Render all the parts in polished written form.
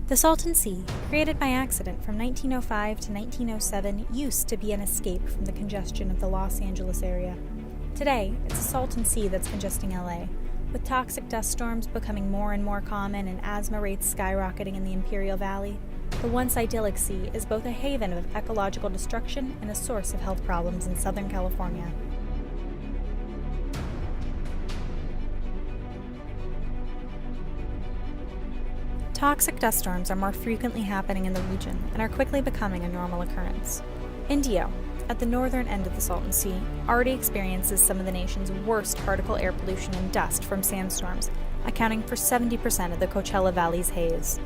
The Salton Sea, created by accident from 1905 to 1907, used to be an escape from the congestion of the Los Angeles area. Today, it's the Salton Sea that's congesting LA, with toxic dust storms becoming more and more common and asthma rates skyrocketing in the Imperial Valley. The once idyllic sea is both a haven of ecological destruction and a source of health problems in Southern California. Toxic dust storms are more frequently happening in the region and are quickly becoming a normal occurrence. Indio, at the northern end of the Salton Sea, already experiences some of the nation's worst particle air pollution and dust from sandstorms, accounting for 70% of the Coachella Valley's haze.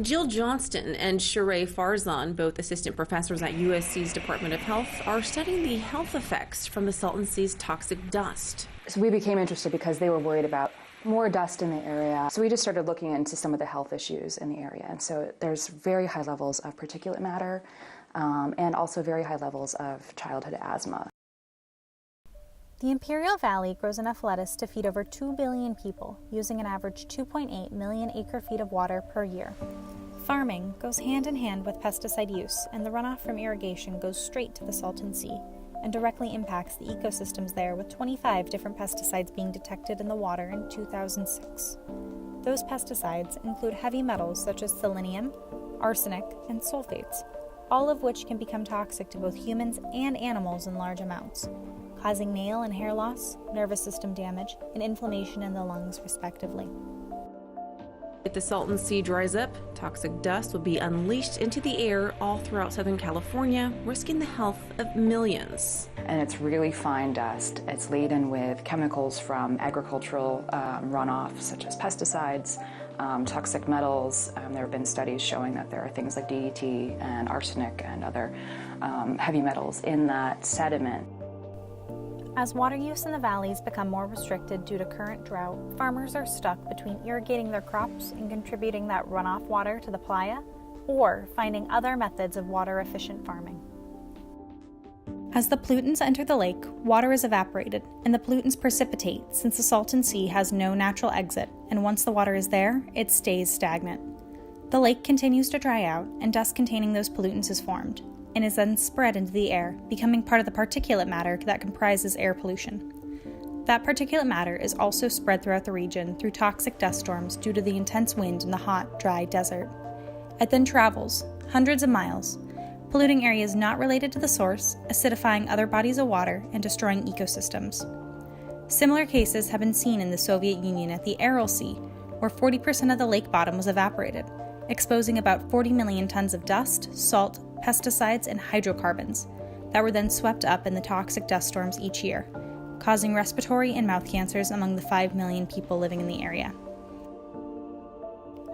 Jill Johnston and Sheree Farzan, both assistant professors at USC's Department of Health, are studying the health effects from the Salton Sea's toxic dust. So we became interested because they were worried about more dust in the area. So we just started looking into some of the health issues in the area. And so there's very high levels of particulate matter and also very high levels of childhood asthma. The Imperial Valley grows enough lettuce to feed over 2 billion people, using an average 2.8 million acre-feet of water per year. Farming goes hand in hand with pesticide use, and the runoff from irrigation goes straight to the Salton Sea and directly impacts the ecosystems there, with 25 different pesticides being detected in the water in 2006. Those pesticides include heavy metals such as selenium, arsenic, and sulfates, all of which can become toxic to both humans and animals in large amounts, causing nail and hair loss, nervous system damage, and inflammation in the lungs, respectively. If the Salton Sea dries up, toxic dust will be unleashed into the air all throughout Southern California, risking the health of millions. And it's really fine dust. It's laden with chemicals from agricultural runoff, such as pesticides, toxic metals. There have been studies showing that there are things like DDT and arsenic and other heavy metals in that sediment. As water use in the valleys become more restricted due to current drought, farmers are stuck between irrigating their crops and contributing that runoff water to the playa, or finding other methods of water-efficient farming. As the pollutants enter the lake, water is evaporated, and the pollutants precipitate since the Salton Sea has no natural exit, and once the water is there, it stays stagnant. The lake continues to dry out, and dust containing those pollutants is formed, and is then spread into the air, becoming part of the particulate matter that comprises air pollution. That particulate matter is also spread throughout the region through toxic dust storms due to the intense wind in the hot, dry desert. It then travels hundreds of miles, polluting areas not related to the source, acidifying other bodies of water, and destroying ecosystems. Similar cases have been seen in the Soviet Union at the Aral Sea, where 40% of the lake bottom was evaporated, exposing about 40 million tons of dust, salt, pesticides, and hydrocarbons that were then swept up in the toxic dust storms each year, causing respiratory and mouth cancers among the 5 million people living in the area.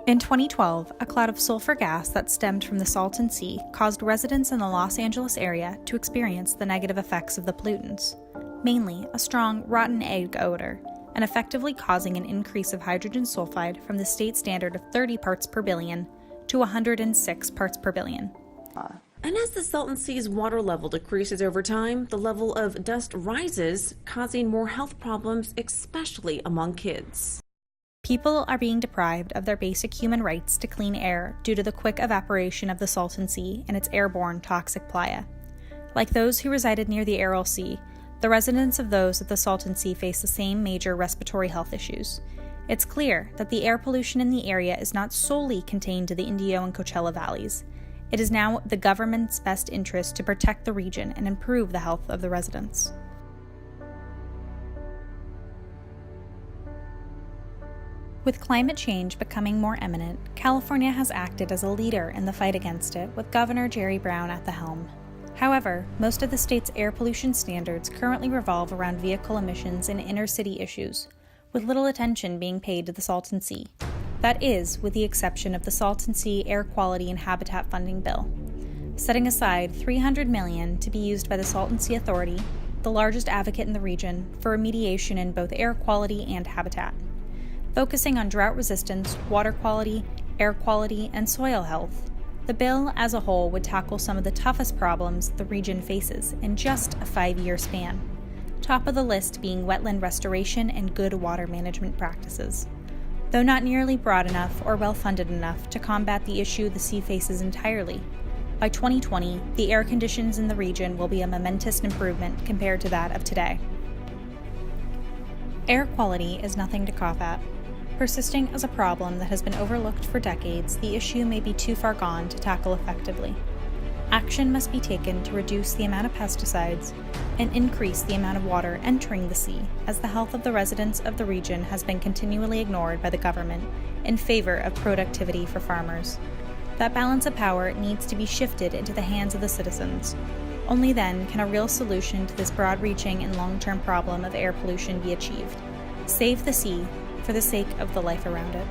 In 2012, a cloud of sulfur gas that stemmed from the Salton Sea caused residents in the Los Angeles area to experience the negative effects of the pollutants, mainly a strong rotten egg odor, and effectively causing an increase of hydrogen sulfide from the state standard of 30 parts per billion to 106 parts per billion. And as the Salton Sea's water level decreases over time, the level of dust rises, causing more health problems, especially among kids. People are being deprived of their basic human rights to clean air due to the quick evaporation of the Salton Sea and its airborne toxic playa. Like those who resided near the Aral Sea, the residents of those at the Salton Sea face the same major respiratory health issues. It's clear that the air pollution in the area is not solely contained to the Indio and Coachella valleys. It is now the government's best interest to protect the region and improve the health of the residents. With climate change becoming more imminent, California has acted as a leader in the fight against it, with Governor Jerry Brown at the helm. However, most of the state's air pollution standards currently revolve around vehicle emissions and inner-city issues, with little attention being paid to the Salton Sea. That is, with the exception of the Salton Sea Air Quality and Habitat Funding Bill, setting aside $300 million to be used by the Salton Sea Authority, the largest advocate in the region, for remediation in both air quality and habitat. Focusing on drought resistance, water quality, air quality, and soil health, the bill as a whole would tackle some of the toughest problems the region faces in just a 5-year span, top of the list being wetland restoration and good water management practices. though not nearly broad enough or well-funded enough to combat the issue the sea faces entirely. By 2020, the air conditions in the region will be a momentous improvement compared to that of today. Air quality is nothing to cough at. Persisting as a problem that has been overlooked for decades, the issue may be too far gone to tackle effectively. Action must be taken to reduce the amount of pesticides and increase the amount of water entering the sea, as the health of the residents of the region has been continually ignored by the government in favor of productivity for farmers. That balance of power needs to be shifted into the hands of the citizens. Only then can a real solution to this broad-reaching and long-term problem of air pollution be achieved. Save the sea for the sake of the life around it.